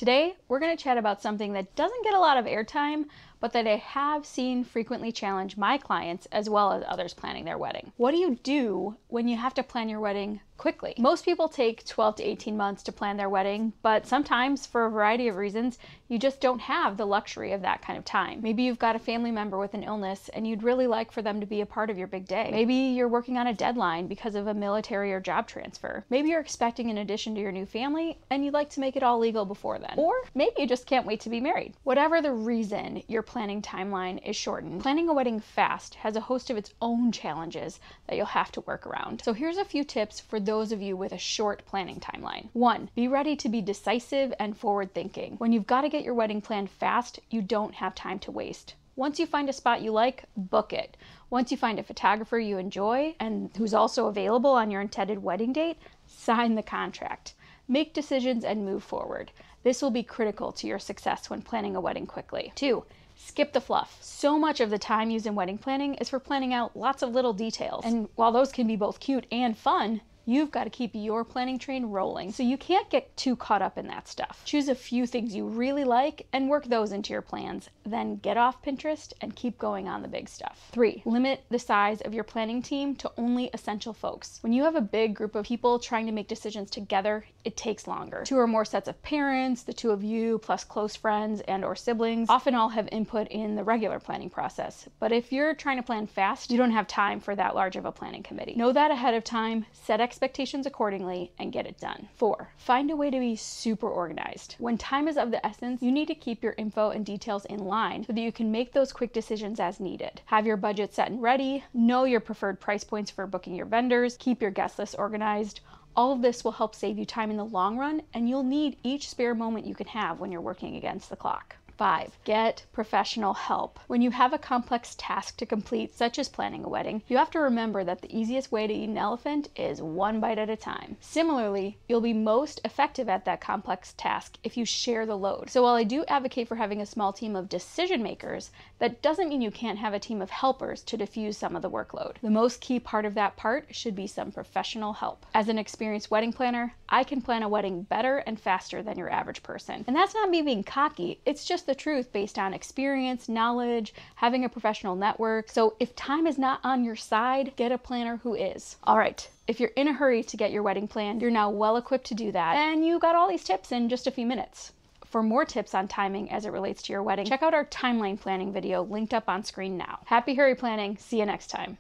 Today, we're going to chat about something that doesn't get a lot of airtime, but that I have seen frequently challenge my clients as well as others planning their wedding. What do you do when you have to plan your wedding quickly? Most people take 12 to 18 months to plan their wedding, but sometimes for a variety of reasons, you just don't have the luxury of that kind of time. Maybe you've got a family member with an illness and you'd really like for them to be a part of your big day. Maybe you're working on a deadline because of a military or job transfer. Maybe you're expecting an addition to your new family and you'd like to make it all legal before then. Or maybe you just can't wait to be married. Whatever the reason your planning timeline is shortened, planning a wedding fast has a host of its own challenges that you'll have to work around. So here's a few tips for those of you with a short planning timeline. 1. Be ready to be decisive and forward thinking. When you've got to get your wedding planned fast, you don't have time to waste. Once you find a spot you like, book it. Once you find a photographer you enjoy and who's also available on your intended wedding date, sign the contract. Make decisions and move forward. This will be critical to your success when planning a wedding quickly. 2. Skip the fluff. So much of the time used in wedding planning is for planning out lots of little details. And while those can be both cute and fun, you've got to keep your planning train rolling, so you can't get too caught up in that stuff. Choose a few things you really like and work those into your plans. Then get off Pinterest and keep going on the big stuff. 3. Limit the size of your planning team to only essential folks. When you have a big group of people trying to make decisions together, it takes longer. 2 or more sets of parents, the 2 of you plus close friends and or siblings, often all have input in the regular planning process. But if you're trying to plan fast, you don't have time for that large of a planning committee. Know that ahead of time, set expectations accordingly, and get it done. 4. Find a way to be super organized. When time is of the essence, you need to keep your info and details in line so that you can make those quick decisions as needed. Have your budget set and ready, know your preferred price points for booking your vendors, keep your guest list organized. All of this will help save you time in the long run, and you'll need each spare moment you can have when you're working against the clock. 5. Get professional help. When you have a complex task to complete, such as planning a wedding, you have to remember that the easiest way to eat an elephant is one bite at a time. Similarly, you'll be most effective at that complex task if you share the load. So while I do advocate for having a small team of decision makers, that doesn't mean you can't have a team of helpers to diffuse some of the workload. The most key part of that part should be some professional help. As an experienced wedding planner, I can plan a wedding better and faster than your average person. And that's not me being cocky, it's just the truth based on experience, knowledge, having a professional network. So if time is not on your side, get a planner who is. All right, if you're in a hurry to get your wedding planned, you're now well equipped to do that, and you got all these tips in just a few minutes. For more tips on timing as it relates to your wedding, check out our timeline planning video linked up on screen now. Happy hurry planning. See you next time.